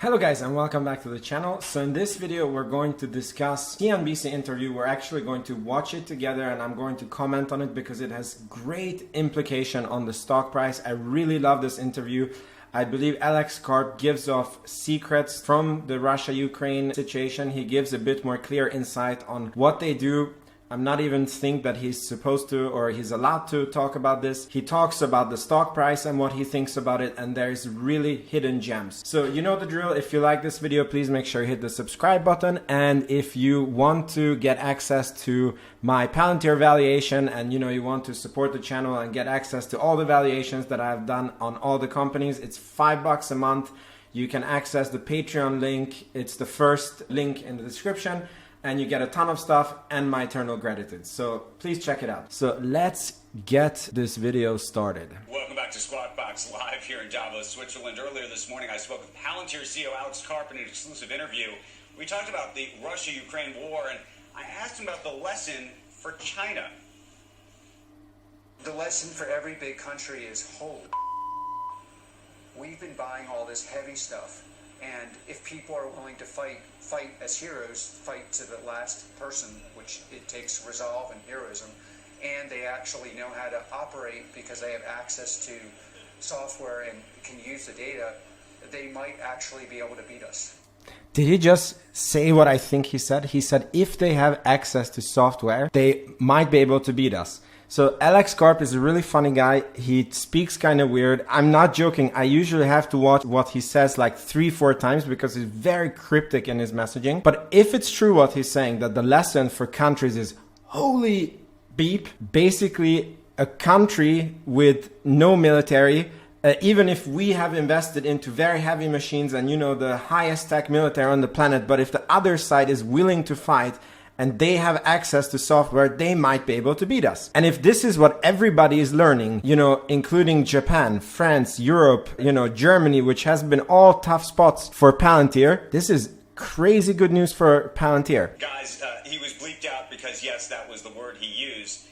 Hello guys and welcome back to the channel. So in this video we're going to discuss CNBC interview. We're actually going to watch it together and I'm going to comment on it because it has great implication on the stock price. I really love this interview. I believe Alex Karp gives off secrets from the Russia-Ukraine situation. He gives a bit more clear insight on what they do. I'm not even think that he's supposed to or he's allowed to talk about this. He talks about the stock price and what he thinks about it, and there's really hidden gems. So you know the drill. If you like this video, please make sure you hit the subscribe button. And if you want to get access to my Palantir valuation and you want to support the channel and get access to all the valuations that I've done on all the companies, it's $5 a month. You can access the Patreon link. It's the first link in the description. And you get a ton of stuff and my eternal gratitude. So please check it out. So let's get this video started. Welcome back to Squawk Box Live here in Davos, Switzerland. Earlier this morning, I spoke with Palantir CEO Alex Karp in an exclusive interview. We talked about the Russia-Ukraine war, and I asked him about the lesson for China. The lesson for every big country is, holy, we've been buying all this heavy stuff. And if people are willing to fight as heroes, fight to the last person, which it takes resolve and heroism, and they actually know how to operate because they have access to software and can use the data, they might actually be able to beat us. Did he just say what I think he said? He said if they have access to software, they might be able to beat us. So Alex Karp is a really funny guy. He speaks kind of weird. I'm not joking. I usually have to watch what he says like 3-4 times because he's very cryptic in his messaging. But if it's true what he's saying, that the lesson for countries is holy beep, basically a country with no military, even if we have invested into very heavy machines and the highest tech military on the planet, but if the other side is willing to fight and they have access to software, they might be able to beat us. And if this is what everybody is learning, including Japan, France, Europe, Germany, which has been all tough spots for Palantir, this is crazy good news for Palantir. Guys, he was bleeped out because, yes, that was the word he used.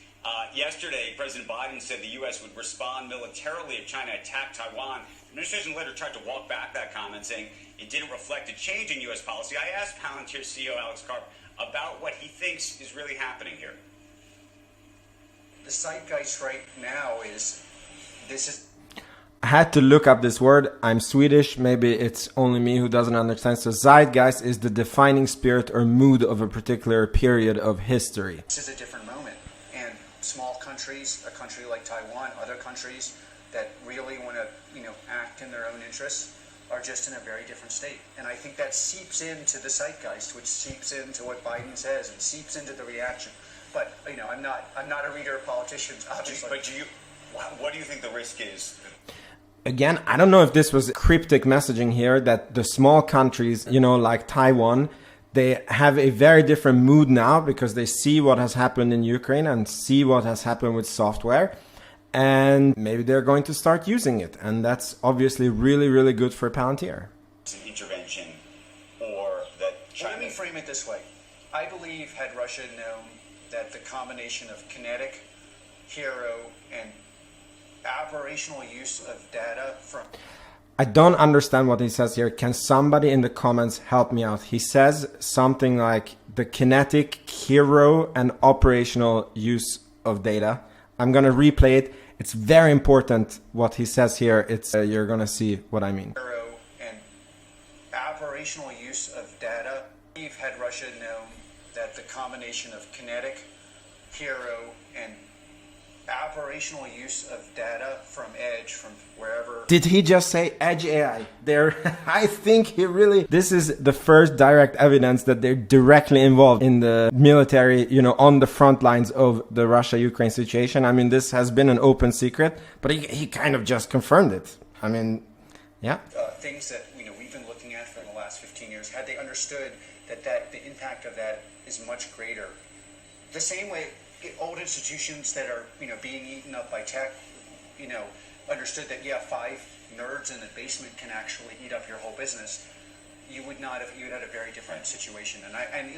Yesterday, President Biden said the U.S. would respond militarily if China attacked Taiwan. The administration later tried to walk back that comment, saying it didn't reflect a change in U.S. policy. I asked Palantir CEO Alex Karp about what he thinks is really happening here. The zeitgeist right now is, I had to look up this word. I'm Swedish. Maybe it's only me who doesn't understand. So zeitgeist is the defining spirit or mood of a particular period of history. This is a different moment. And small countries, a country like Taiwan, other countries that really want to, act in their own interests, are just in a very different state. And I think that seeps into the zeitgeist, which seeps into what Biden says and seeps into the reaction. But, I'm not a reader of politicians, obviously. But what do you think the risk is? Again, I don't know if this was cryptic messaging here, that the small countries, like Taiwan, they have a very different mood now because they see what has happened in Ukraine and see what has happened with software. And maybe they're going to start using it. And that's obviously really, really good for Palantir. Intervention or that China... Let me frame it this way. I believe had Russia known that the combination of kinetic, hero, and operational use of data from... I don't understand what he says here. Can somebody in the comments help me out? He says something like the kinetic, hero, and operational use of data. I'm going to replay it. It's very important what he says here. It's you're going to see what I mean. And operational use of data. We've had Russia known that the combination of kinetic, hero, and operational use of data from edge, from wherever. Did he just say edge AI? I think this is the first direct evidence that they're directly involved in the military, on the front lines of the Russia-Ukraine situation. I mean, this has been an open secret, but he kind of just confirmed it. I mean, yeah. Things that, we've been looking at for the last 15 years, had they understood that the impact of that is much greater. The same way old institutions that are, being eaten up by tech, understood that, 5 nerds in the basement can actually eat up your whole business, you would had a very different situation. And I'm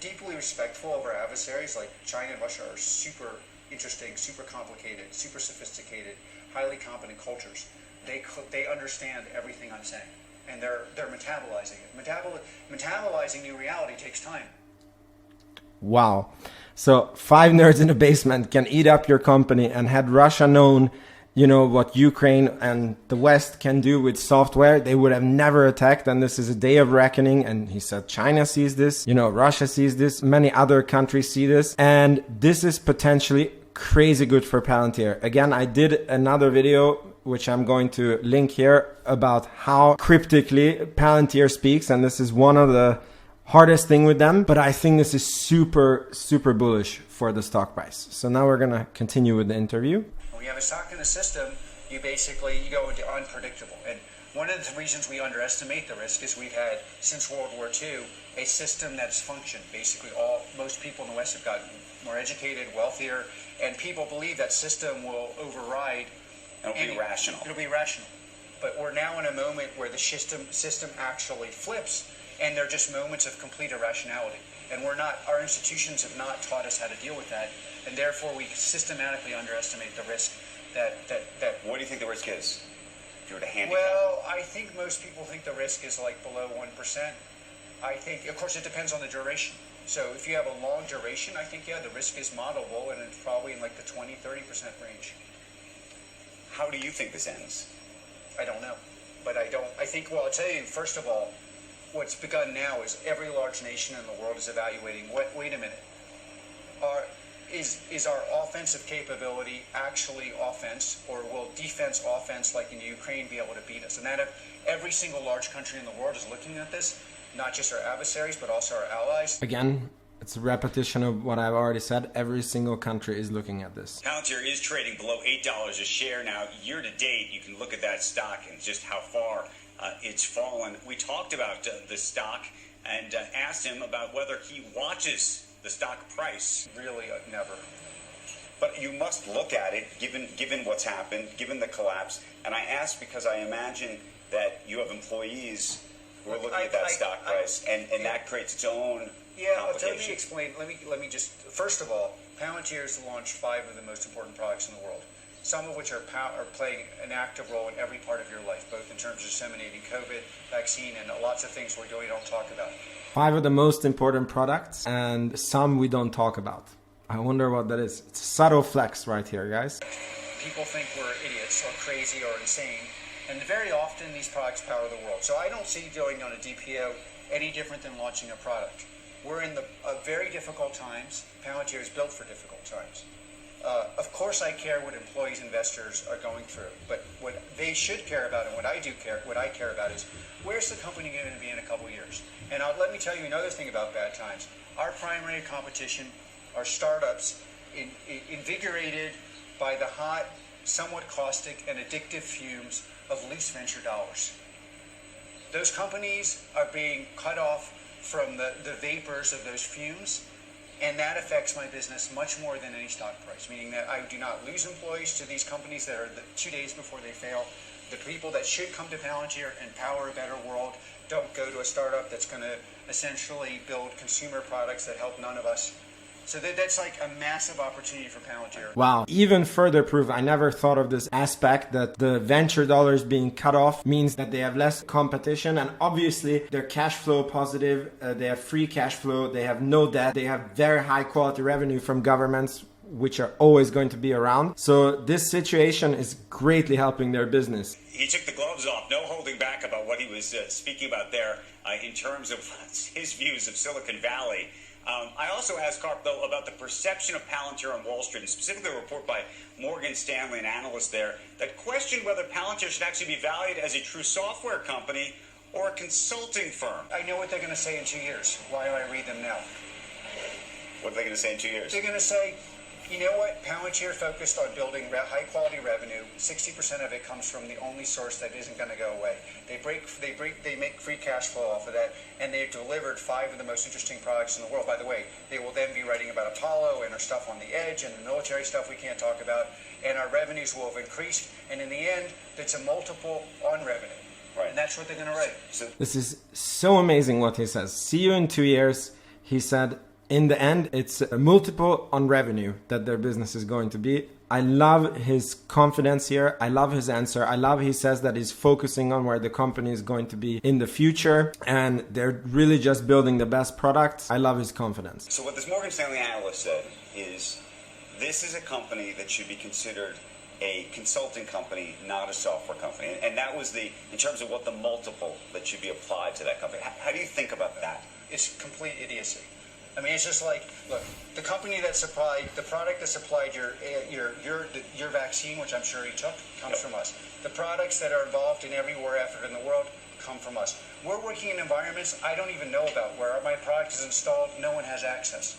deeply respectful of our adversaries. Like China and Russia are super interesting, super complicated, super sophisticated, highly competent cultures. they understand everything I'm saying, and they're metabolizing it. Metabolizing new reality takes time. Wow. So 5 nerds in the basement can eat up your company, and had Russia known, you know, what Ukraine and the West can do with software, they would have never attacked. And this is a day of reckoning. And he said China sees this, you know, Russia sees this, many other countries see this. And this is potentially crazy good for Palantir. Again, I did another video, which I'm going to link here, about how cryptically Palantir speaks. And this is one of the hardest thing with them. But I think this is super, super bullish for the stock price. So now we're going to continue with the interview. When you have a stock in the system, you go into unpredictable. And one of the reasons we underestimate the risk is we've had, since World War II, a system that's functioned. Basically, most people in the West have gotten more educated, wealthier, and people believe that system will override. It'll be rational. It'll be rational. But we're now in a moment where the system actually flips, and they're just moments of complete irrationality. And our institutions have not taught us how to deal with that, and therefore we systematically underestimate the risk that. What do you think the risk is? If you were to handicap. Well, I think most people think the risk is like below 1%. I think, of course, it depends on the duration. So if you have a long duration, I think, yeah, the risk is modelable, and it's probably in like the 20-30% range. How do you think this ends? I don't know. But I think, well, I'll tell you, first of all, what's begun now is every large nation in the world is evaluating, wait a minute, is our offensive capability actually offense, or will defense offense like in Ukraine be able to beat us? And that every single large country in the world is looking at this, not just our adversaries, but also our allies. Again, it's a repetition of what I've already said. Every single country is looking at this. Palantir is trading below $8 a share now. Year to date, you can look at that stock and just how far it's fallen. We talked about the stock and asked him about whether he watches the stock price. Really, never. But you must look at it, given what's happened, given the collapse. And I asked because I imagine that you have employees who are looking at that stock price, and that creates its own complication. Let me explain. Let me just, first of all, Palantir has launched 5 of the most important products in the world, some of which are playing an active role in every part of your life, both in terms of disseminating COVID, vaccine, and lots of things we don't talk about. 5 of the most important products, and some we don't talk about. I wonder what that is. It's a subtle flex right here, guys. People think we're idiots or crazy or insane, and very often these products power the world. So I don't see doing on a DPO any different than launching a product. We're in very difficult times. Palantir is built for difficult times. Of course, I care what employees, investors are going through, but what they should care about, and what I care about is, where's the company going to be in a couple years? And let me tell you another thing about bad times. Our primary competition are startups invigorated by the hot, somewhat caustic, and addictive fumes of lease venture dollars. Those companies are being cut off from the vapors of those fumes, and that affects my business much more than any stock price, meaning that I do not lose employees to these companies that are 2 days before they fail. The people that should come to Palantir and power a better world don't go to a startup that's going to essentially build consumer products that help none of us. So that's like a massive opportunity for Palantir. Wow. Even further proof, I never thought of this aspect that the venture dollars being cut off means that they have less competition, and obviously they're cash flow positive, they have free cash flow, they have no debt, they have very high quality revenue from governments, which are always going to be around. So this situation is greatly helping their business. He took the gloves off, no holding back about what he was speaking about there in terms of his views of Silicon Valley. I also asked Karp, though, about the perception of Palantir on Wall Street, and specifically a report by Morgan Stanley, an analyst there, that questioned whether Palantir should actually be valued as a true software company or a consulting firm. I know what they're going to say in 2 years. Why do I read them now? What are they going to say in 2 years? They're going to say, you know what? Palantir focused on building high-quality revenue. 60% of it comes from the only source that isn't going to go away. They make free cash flow off of that, and they've delivered 5 of the most interesting products in the world. By the way, they will then be writing about Apollo and our stuff on the edge and the military stuff we can't talk about, and our revenues will have increased. And in the end, it's a multiple on revenue. Right. And that's what they're going to write. So this is so amazing what he says. See you in 2 years. He said, in the end, it's a multiple on revenue that their business is going to be. I love his confidence here. I love his answer. I love he says that he's focusing on where the company is going to be in the future, and they're really just building the best products. I love his confidence. So what this Morgan Stanley analyst said is, this is a company that should be considered a consulting company, not a software company. And that was in terms of what the multiple that should be applied to that company. How do you think about that? It's complete idiocy. I mean, it's just like, look, the company that supplied, the product that supplied your vaccine, which I'm sure you took, comes from us. The products that are involved in every war effort in the world come from us. We're working in environments I don't even know about, where my product is installed, no one has access.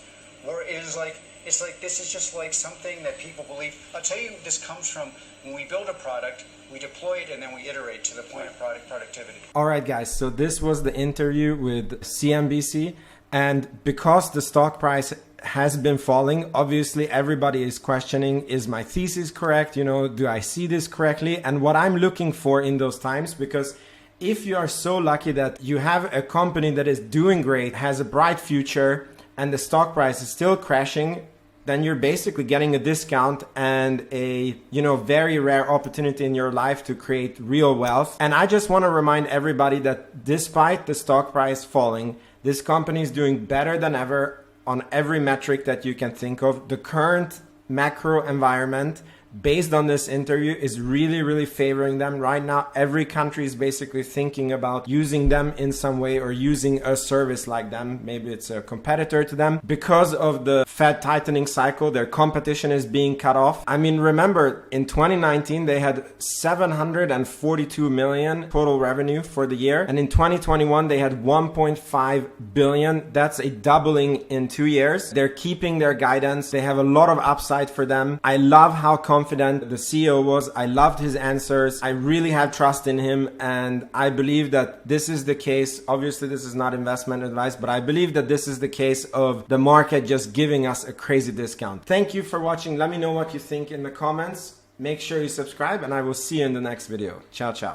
It's like this is just like something that people believe. I'll tell you, this comes from when we build a product, we deploy it, and then we iterate to the point of product productivity. All right, guys. So this was the interview with CNBC. And because the stock price has been falling, obviously everybody is questioning, is my thesis correct? You know, do I see this correctly? And what I'm looking for in those times, because if you are so lucky that you have a company that is doing great, has a bright future, and the stock price is still crashing, then you're basically getting a discount and a, very rare opportunity in your life to create real wealth. And I just want to remind everybody that despite the stock price falling, this company is doing better than ever on every metric that you can think of. The current macro environment, based on this interview, is really, really favoring them. Right now, every country is basically thinking about using them in some way or using a service like them. Maybe it's a competitor to them. Because of the Fed tightening cycle, their competition is being cut off. I mean, remember, in 2019, they had 742 million total revenue for the year. And in 2021, they had 1.5 billion. That's a doubling in 2 years. They're keeping their guidance. They have a lot of upside for them. I love how confident the CEO was. I loved his answers. I really have trust in him, and I believe that this is the case. Obviously, this is not investment advice, but I believe that this is the case of the market just giving us a crazy discount. Thank you for watching. Let me know what you think in the comments. Make sure you subscribe, and I will see you in the next video. Ciao, ciao.